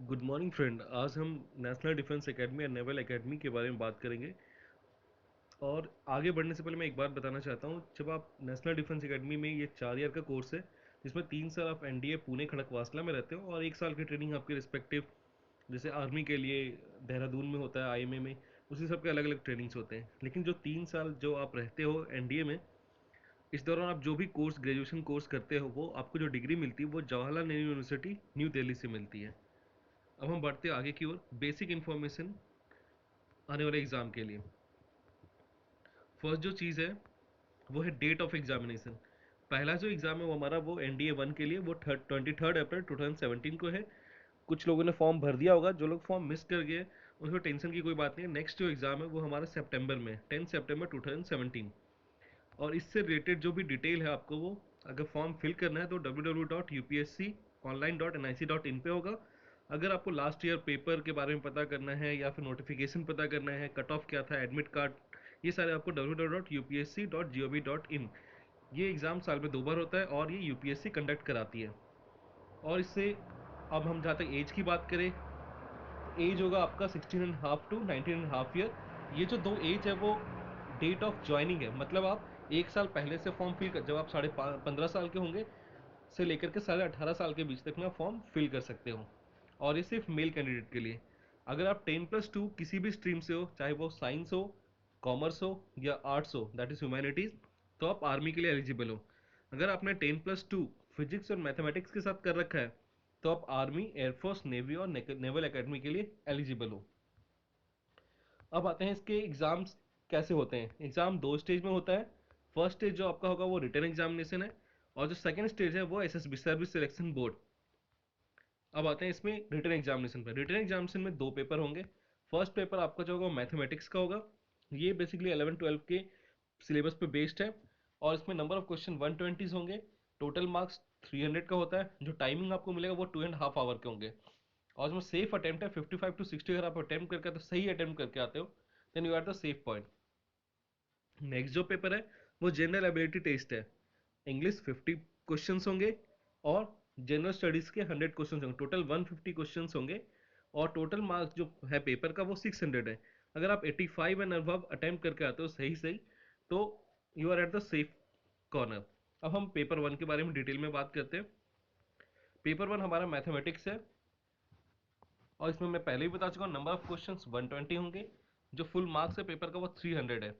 Good morning friend. आज हम national defence academy या नेवल एकेडमी के बारे में बात करेंगे। और आगे बढ़ने से पहले मैं एक बात बताना चाहता हूँ, जब आप नेशनल डिफेंस एकेडमी में, ये 4 ईयर का कोर्स है जिसमें 3 साल आप एनडीए पुणे खड़कवासला में रहते हो और 1 साल की ट्रेनिंग आपके रिस्पेक्टिव, जैसे आर्मी के लिए देहरादून में होता है आईएमए में, उसी सब के अलग अलग ट्रेनिंग्स होते हैं। लेकिन जो 3 साल जो आप रहते हो एनडीए में, इस दौरान आप जो भी कोर्स, ग्रेजुएशन कोर्स करते हो, वो आपको जो डिग्री मिलती है वो जवाहरलाल नेहरू यूनिवर्सिटी न्यू दिल्ली से मिलती है। अब हम बढ़ते हैं आगे की ओर, बेसिक इन्फॉर्मेशन आने वाले एग्ज़ाम के लिए। फर्स्ट जो चीज़ है वो है डेट ऑफ एग्जामिनेशन। पहला जो एग्ज़ाम है वो हमारा, वो NDA 1 के लिए, वो 23 अप्रैल 2017 को है। कुछ लोगों ने फॉर्म भर दिया होगा, जो लोग फॉर्म मिस कर गए उसमें टेंशन की कोई बात नहीं है। नेक्स्ट जो एग्ज़ाम है वो हमारा सितंबर में, 10 सितंबर 2017। और इससे रिलेटेड जो भी डिटेल है आपको, वो अगर फॉर्म फिल करना है तो www.upsconline.nic.in पे होगा। अगर आपको लास्ट ईयर पेपर के बारे में पता करना है या फिर नोटिफिकेशन पता करना है, कट ऑफ क्या था, एडमिट कार्ड, ये सारे आपको www.upsc.gov.in। ये एग्ज़ाम साल में 2 बार होता है और ये यूपीएससी कंडक्ट कराती है। और इससे, अब हम जहाँ तक एज की बात करें, एज होगा आपका 16.5 to 19.5 ईयर। ये जो दो एज है वो डेट ऑफ ज्वाइनिंग है, मतलब आप 1 साल पहले से फॉर्म फिल कर, जब आप 15.5 साल के होंगे से लेकर के 18.5 साल के बीच तक में आप फॉर्म फिल कर सकते हो। और ये सिर्फ मेल कैंडिडेट के लिए। अगर आप 10+2 किसी भी स्ट्रीम से हो, चाहे वो साइंस हो, कॉमर्स हो या आर्ट्स हो, दैट इज ह्यूमैनिटीज़, तो आप आर्मी के लिए एलिजिबल हो। अगर आपने 10+2 फिजिक्स और मैथमेटिक्स के साथ कर रखा है तो आप आर्मी, एयरफोर्स, नेवी और नेवल एकेडमी के लिए एलिजिबल हो। अब आते हैं इसके एग्ज़ाम्स कैसे होते हैं। एग्ज़ाम 2 स्टेज में होता है। फर्स्ट स्टेज जो आपका होगा वो रिटर्न एग्जामिनेशन है, और जो सेकंड स्टेज है वो एसएसबी, सर्विस सिलेक्शन बोर्ड। अब आते हैं इसमें रिटर्न एग्जामिनेशन पर। रिटर्न एग्जामिनेशन में 2 पेपर होंगे। फर्स्ट पेपर आपका जो होगा मैथमेटिक्स का होगा। ये बेसिकली 11-12 के सिलेबस पे बेस्ड है, और इसमें नंबर ऑफ क्वेश्चन 120 होंगे। टोटल मार्क्स 300 का होता है। जो टाइमिंग आपको मिलेगा वो 2.5 आवर के होंगे। और उसमें सेफ अटेम्प्ट है 55 to 60। अगर आप अटेम्प्ट करके आते हो, सही अटेम्प्ट करके आते हो, then you are the safe point. Next जो पेपर है वो जनरल एबिलिटी टेस्ट है। इंग्लिश 50 क्वेश्चंस होंगे, और जनरल स्टडीज के 100 क्वेश्चंस होंगे। टोटल 150 क्वेश्चंस होंगे, और टोटल मार्क्स जो है पेपर का वो 600 है। अगर आप 85 एंड अबव अटेम्प्ट करके आते हो सही सही, तो you are at the safe corner. अब हम पेपर 1 के बारे में डिटेल में बात करते हैं। पेपर 1 हमारा मैथमेटिक्स है, और इसमें मैं पहले ही बता चुका हूँ, नंबर ऑफ क्वेश्चंस 120 होंगे। जो फुल मार्क्स है पेपर का वो 300 है,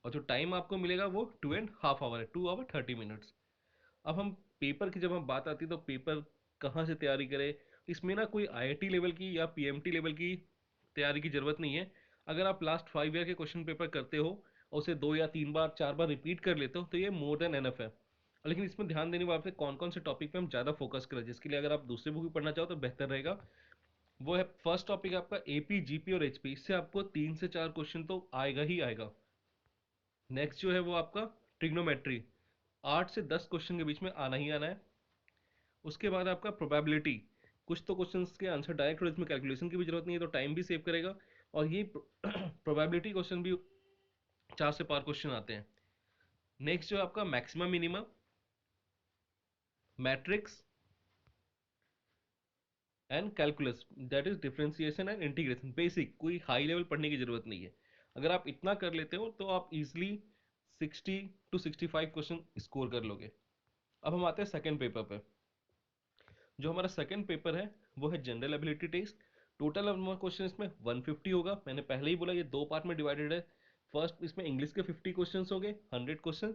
और जो टाइम आपको मिलेगा वो 2.5 आवर है, 2 आवर 30 मिनट्स। अब हम पेपर की, जब हम बात आती है तो पेपर कहाँ से तैयारी करें। इसमें ना कोई आईआईटी लेवल की या पीएमटी लेवल की तैयारी की ज़रूरत नहीं है। अगर आप लास्ट 5 ईयर के क्वेश्चन पेपर करते हो और उसे 2 या 3 बार 4 बार रिपीट कर लेते हो तो ये मोर देन एनफ है। लेकिन इसमें ध्यान देने वाले कौन कौन से टॉपिक पे हम ज़्यादा फोकस करें, जिसके लिए अगर आप दूसरे बुक भी पढ़ना चाहो तो बेहतर रहेगा। वो है, फर्स्ट टॉपिक आपका एपी, जीपी और एचपी। इससे आपको 3 से 4 क्वेश्चन तो आएगा ही आएगा। नेक्स्ट जो है वो आपका ट्रिग्नोमेट्री, 8 से 10 क्वेश्चन के बीच में आना ही आना है। उसके बाद आपका प्रोबेबिलिटी, कुछ तो क्वेश्चंस के आंसर डायरेक्ट और इसमें कैलकुलेशन की भी जरूरत नहीं है, तो टाइम भी सेव करेगा। और ये प्रोबेबिलिटी क्वेश्चन भी 4 से 5 क्वेश्चन आते हैं। नेक्स्ट जो है आपका maximum minimum, matrix and calculus, that is differentiation and integration. Basic, कोई हाई लेवल पढ़ने की जरूरत नहीं है। अगर आप इतना कर लेते हो तो आप इजिली 60 to 65 क्वेश्चन स्कोर कर लोगे। अब हम आते हैं सेकेंड पेपर पे। जो हमारा सेकंड पेपर है वो है general ability test. Total number question इसमें 150 होगा। मैंने पहले ही बोला ये 2 पार्ट में डिवाइडेड है। फर्स्ट इसमें इंग्लिश के 50 क्वेश्चन होंगे, 100 क्वेश्चन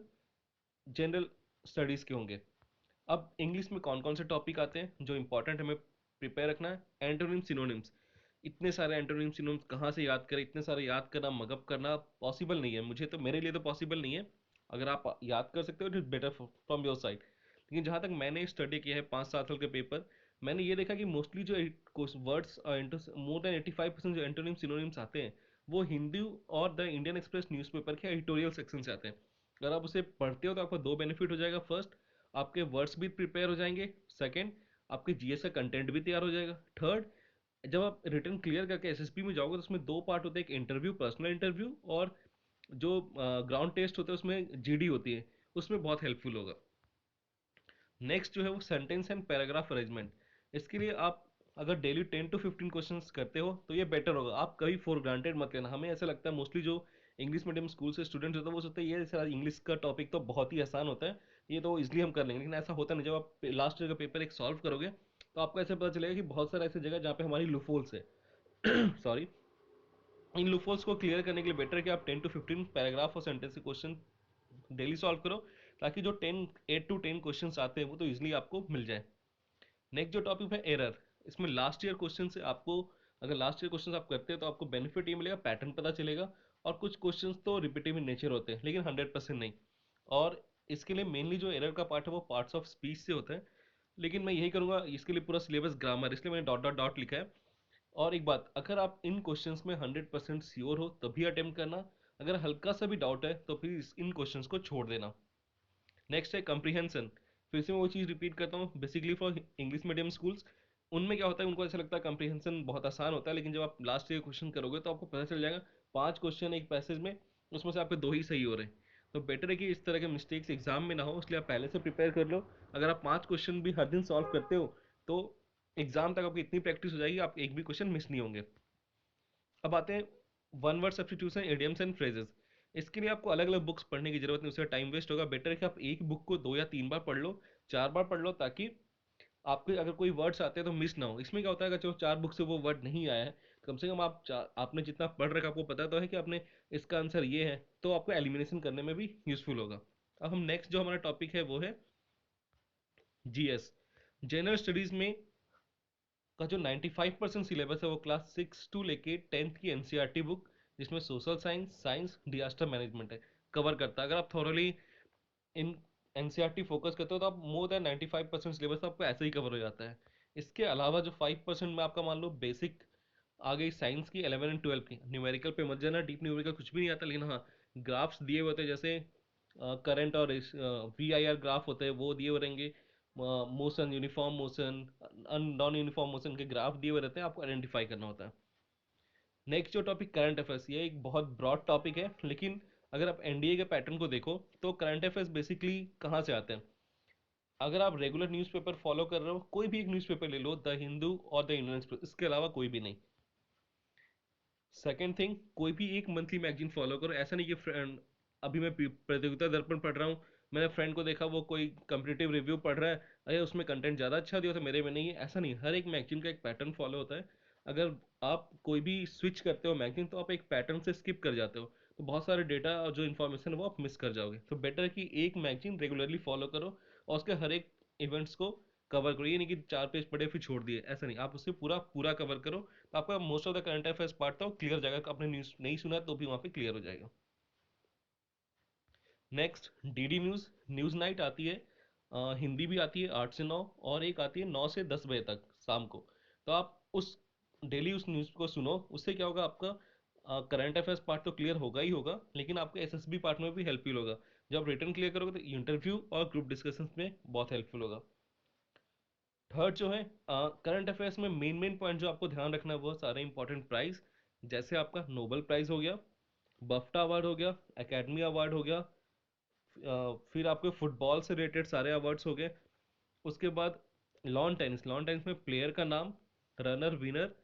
जनरल स्टडीज के होंगे। अब इंग्लिश में कौन कौन से टॉपिक आते हैं जो इंपॉर्टेंट हमें प्रिपेयर रखना है। एंटोनिम सिनोनिम्स, इतने सारे एंटोनिम सिनोनिम्स कहाँ से याद करें, इतने सारे याद करना, मगअप करना पॉसिबल नहीं है। मुझे तो, मेरे लिए तो पॉसिबल नहीं है। अगर आप याद कर सकते हो it is better from your side. लेकिन जहाँ तक मैंने स्टडी किया है 5-7 साल के पेपर, मैंने ये देखा कि मोस्टली जो वर्ड्स, मोर देन 85% जो एंटोनिम सिनोनिम्स आते हैं वो हिंदी और द इंडियन एक्सप्रेस न्यूज़पेपर के एडिटोरियल सेक्शन से आते हैं। अगर आप उसे पढ़ते हो तो आपको दो बेनिफिट हो जाएगा। फर्स्ट, आपके वर्ड्स भी प्रिपेयर हो जाएंगे। सेकंड, आपके जीएस का कंटेंट भी तैयार हो जाएगा। थर्ड, जब आप रिटर्न क्लियर करके एसएसपी में जाओगे तो उसमें 2 पार्ट होते हैं, एक इंटरव्यू, पर्सनल इंटरव्यू, और जो ग्राउंड टेस्ट होता है उसमें जीडी होती है, उसमें बहुत हेल्पफुल होगा। नेक्स्ट जो है वो सेंटेंस एंड पैराग्राफ अरेंजमेंट। इसके लिए आप, अगर डेली 10 to 15 क्वेश्चंस करते हो तो ये बेटर होगा। आप कभी फॉर ग्रांटेड मत लेना। हमें ऐसा लगता है मोस्टली जो इंग्लिश मीडियम स्कूल से स्टूडेंट्स होते हैं वो सोचते हैं ये सर इंग्लिश का टॉपिक तो बहुत ही आसान होता है, ये तो इजिली हम कर लेंगे, लेकिन ऐसा होता नहीं। जब आप लास्ट ईयर का पेपर एक सॉल्व करोगे तो आपको ऐसे पता चलेगा कि बहुत सारे ऐसे जगह जहाँ पे हमारी लूफोल्स है सॉरी, इन लूफोल्स को क्लियर करने के लिए बेटर है कि आप 10 to 15 पैराग्राफ और सेंटेंस के क्वेश्चन डेली सॉल्व करो, ताकि जो 8 to 10 क्वेश्चंस आते हैं वो तो इजिली आपको मिल जाए। नेक्स्ट जो टॉपिक है एरर, इसमें लास्ट ईयर क्वेश्चन से आपको, अगर लास्ट ईयर क्वेश्चन आप करते हैं तो आपको बेनिफिट ये मिलेगा, पैटर्न पता चलेगा, और कुछ क्वेश्चंस तो रिपीटिव इन नेचर होते हैं लेकिन 100% नहीं। और इसके लिए मेनली जो एरर का पार्ट है वो पार्ट्स ऑफ स्पीच से होता है, लेकिन मैं यही करूंगा इसके लिए पूरा सिलेबस ग्रामर, इसलिए मैंने डॉट डॉट डॉट लिखा है। और एक बात, अगर आप इन क्वेश्चंस में 100% श्योर हो तभी अटेम्प्ट करना, अगर हल्का सा भी डाउट है तो फिर इन क्वेश्चंस को छोड़ देना। नेक्स्ट है कंप्रीहेंशन। फिर से मैं वो चीज़ रिपीट करता हूँ, basically for English medium schools उनमें क्या होता है, उनको ऐसा लगता है कंप्रीहेंशन बहुत आसान होता है, लेकिन जब आप लास्ट ईयर क्वेश्चन करोगे तो आपको पता चल जाएगा 5 क्वेश्चन एक पैसेज में, उसमें से आपके 2 ही सही हो रहे हैं। तो बेटर है कि इस तरह के मिस्टेक्स एग्जाम में ना हो, इसलिए आप पहले से प्रिपेयर कर लो। अगर आप 5 क्वेश्चन भी हर दिन सॉल्व करते हो तो एग्जाम तक आपकी इतनी प्रैक्टिस हो जाएगी, आप एक भी क्वेश्चन मिस नहीं होंगे। अब आते हैं one word substitution, idioms and phrases. इसके लिए आपको अलग अलग बुक्स पढ़ने की जरूरत नहीं, उससे टाइम वेस्ट होगा। बेटर है कि आप एक बुक को 2 या 3 बार पढ़ लो, 4 बार पढ़ लो, ताकि आपके अगर कोई वर्ड्स आते हैं तो मिस ना हो। इसमें क्या होता है, अगर जो 4 बुक से वो वर्ड नहीं आया है, कम से कम आपने जितना पढ़ रखा आपको पता तो है कि आपने इसका आंसर ये है, तो आपको एलिमिनेशन करने में भी यूजफुल होगा। अब हम नेक्स्ट जो हमारा टॉपिक है वो है जीएस। जनरल स्टडीज में का जो 95% सिलेबस है वो क्लास 6 to लेके 10th की एनसीईआरटी बुक, जिसमें social science, science, disaster management है, कवर करता है। अगर आप थॉरली इन एनसीईआरटी फोकस करते हो तो आप मोर देन 95% सिलेबस आपको ऐसे ही कवर हो जाता है। इसके अलावा जो 5% में आपका मान लो बेसिक आ गई साइंस की 11 and 12 की, न्यूमेरिकल पे मत जाना, डीप न्यूमेरिकल कुछ भी नहीं आता, लेकिन हाँ ग्राफ्स दिए हुए होते हैं, जैसे करंट और वी आई आर ग्राफ होते हैं वो दिए हुए रहेंगे, motion, uniform motion, non uniform motion के ग्राफ दिए हुए रहते हैं, आपको आइडेंटिफाई करना होता है। नेक्स्ट जो टॉपिक करंट अफेयर्स, ये एक बहुत ब्रॉड टॉपिक है, लेकिन अगर आप एनडीए के पैटर्न को देखो तो करंट अफेयर्स बेसिकली कहाँ से आते हैं। अगर आप रेगुलर न्यूज़पेपर फॉलो कर रहे हो, कोई भी एक न्यूज़पेपर ले लो, द हिंदू और द इंडियन एक्सप्रेस, इसके अलावा कोई भी नहीं। सेकेंड थिंग, कोई भी एक मंथली मैगजीन फॉलो करो। ऐसा नहीं कि फ्रेंड, अभी मैं प्रतियोगिता दर्पण पढ़ रहा हूँ, मैंने फ्रेंड को देखा वो कोई कंपटीटिव रिव्यू पढ़ रहा है, अरे उसमें कंटेंट ज़्यादा अच्छा दिया तो मेरे में नहीं है, ऐसा नहीं। हर एक मैगजीन का एक पैटर्न फॉलो होता है। अगर आप कोई भी स्विच करते हो मैगजीन तो आप एक पैटर्न से स्किप कर जाते हो, तो बहुत सारे डेटा और जो इन्फॉर्मेशन है वो आप मिस कर जाओगे। तो बेटर है कि एक मैगजीन रेगुलरली फॉलो करो और उसके हर एक इवेंट्स को कवर करो। ये नहीं कि 4 पेज पढ़े फिर छोड़ दिए, ऐसा नहीं, आप उसे पूरा पूरा कवर करो, तो आपका most of the current affairs part था वो क्लियर हो जाएगा। आपने न्यूज़ नहीं सुना तो भी वहाँ पे क्लियर हो जाएगा। Next DD news, news night आती है, हिंदी भी आती है 8 से 9, और एक आती है 9 से 10 बजे तक शाम को। तो आप उस डेली उस न्यूज़ को सुनो, उससे क्या होगा, आपका करंट अफेयर्स पार्ट तो क्लियर होगा ही होगा, लेकिन आपके एसएसबी पार्ट में भी हेल्पफुल होगा। जब रिटर्न क्लियर करोगे तो इंटरव्यू और ग्रुप डिस्कशन में बहुत हेल्पफुल होगा। थर्ड जो है करंट अफेयर्स में मेन मेन पॉइंट जो आपको ध्यान रखना है वो सारे इंपॉर्टेंट प्राइज, जैसे आपका नोबेल प्राइज हो गया, बफ्टा अवार्ड हो गया, एकेडमी अवार्ड हो गया, फिर आपके फुटबॉल से रिलेटेड सारे अवार्ड्स हो गए। उसके बाद लॉन टेनिस, लॉन टेनिस में प्लेयर का नाम, रनर, विनर,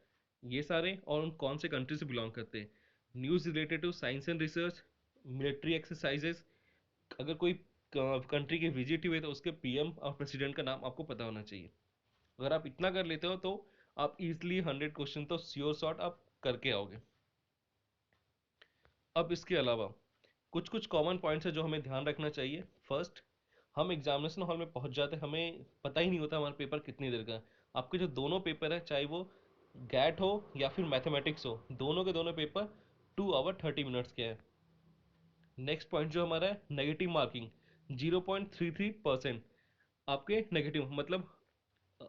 ये सारे, और उन कौन से कंट्री से बिलोंग करते हैं। News related to science and research, military exercises, अगर कोई कंट्री की विजिट हुई तो उसके पीएम और प्रेसिडेंट का नाम आपको पता होना चाहिए। अगर आप इतना कर लेते हो तो आप इजिली 100 क्वेश्चन तो श्योर शॉट आप करके आओगे। अब इसके अलावा कुछ कुछ कॉमन पॉइंट्स है जो हमें ध्यान रखना चाहिए। फर्स्ट, हम एग्जामिनेशन हॉल में पहुंच जाते हैं, हमें पता ही नहीं होता हमारा पेपर कितनी देर का है। आपके जो दोनों पेपर है, चाहे वो गैट हो या फिर मैथमेटिक्स हो, दोनों के दोनों पेपर 2 hour 30 minutes के हैं। नेक्स्ट पॉइंट जो हमारा है नेगेटिव मार्किंग, 0.33% आपके नेगेटिव, मतलब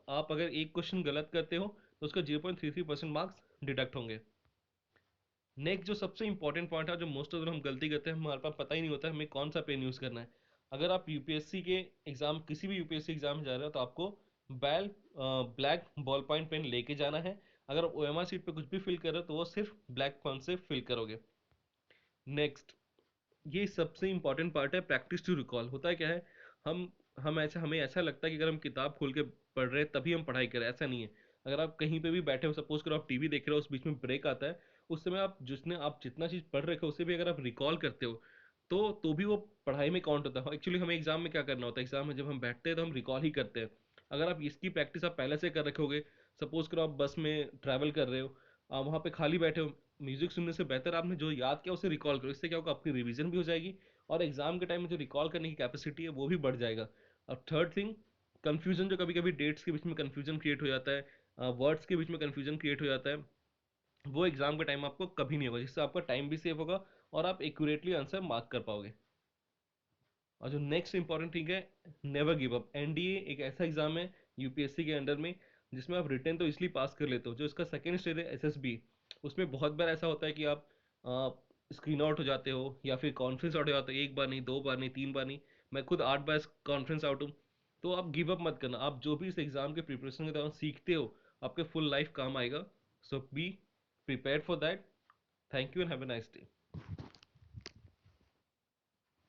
आप अगर एक क्वेश्चन गलत करते हो तो उसका 0.33% मार्क्स डिडक्ट होंगे। नेक्स्ट जो सबसे इंपॉर्टेंट पॉइंट है, जो मोस्ट ऑफ हम गलती करते हैं, हमारे पास पता ही नहीं होता है हमें कौन सा पेन यूज़ करना है। अगर आप यूपीएससी के एग्जाम, किसी भी यूपीएससी एग्जाम में जा रहे हो तो आपको बैल ब्लैक बॉल पॉइंट पेन लेके जाना है। अगर आप ओएमआर सीट पे कुछ भी फिल कर रहे हो तो वो सिर्फ ब्लैक पेन से फिल करोगे। नेक्स्ट, ये सबसे इंपॉर्टेंट पार्ट है, प्रैक्टिस टू रिकॉल। होता है क्या है, हम ऐसा, हमें ऐसा लगता है कि अगर हम किताब खोल के पढ़ रहे हैं तभी हम पढ़ाई करें, ऐसा नहीं है। अगर आप कहीं पे भी बैठे हो, सपोज करो आप टीवी देख रहे हो, उस बीच में ब्रेक आता है, उस समय आप जितना चीज़ पढ़ रखे हो उसे भी अगर आप रिकॉल करते हो तो भी वो पढ़ाई में काउंट होता है। एक्चुअली हमें एग्जाम में क्या करना होता है, एग्जाम में जब हम बैठते हैं तो हम रिकॉल ही करते हैं। अगर आप इसकी प्रैक्टिस आप पहले से कर रखोगे, सपोज करो आप बस में ट्रैवल कर रहे हो, आप वहाँ पे खाली बैठे हो, म्यूजिक सुनने से बेहतर आपने जो याद किया उसे रिकॉल करो। इससे क्या होगा, आपकी रिवीजन भी हो जाएगी और एग्जाम के टाइम में जो रिकॉल करने की कैपेसिटी है वो भी बढ़ जाएगा। अब थर्ड थिंग, कंफ्यूजन, जो कभी कभी डेट्स के बीच में कंफ्यूजन क्रिएट हो जाता है, वर्ड्स के बीच में कंफ्यूजन क्रिएट हो जाता है, वो एग्जाम के टाइम आपको कभी नहीं होगा, जिससे आपका टाइम भी सेव होगा और आप एक्यूरेटली आंसर मार्क कर पाओगे। और जो नेक्स्ट इंपॉर्टेंट थिंग है, नेवर गिव अप। एनडीए एक ऐसा एग्जाम है यूपीएससी के अंडर में जिसमें आप रिटर्न तो इसलिए पास कर लेते हो। जो इसका सेकंड स्टेज है एसएसबी, उसमें बहुत बार ऐसा होता है कि आप स्क्रीन आउट हो जाते हो या फिर कॉन्फ्रेंस आउट हो जाते हो, एक बार नहीं, दो बार नहीं, तीन बार नहीं, मैं खुद 8 बार कॉन्फ्रेंस आउट हूँ। तो आप गिव अप मत करना, आप जो भी इस एग्जाम के प्रिपरेशन के दौरान सीखते हो आपके फुल लाइफ काम आएगा। So be prepared for that. Thank you and have a nice day.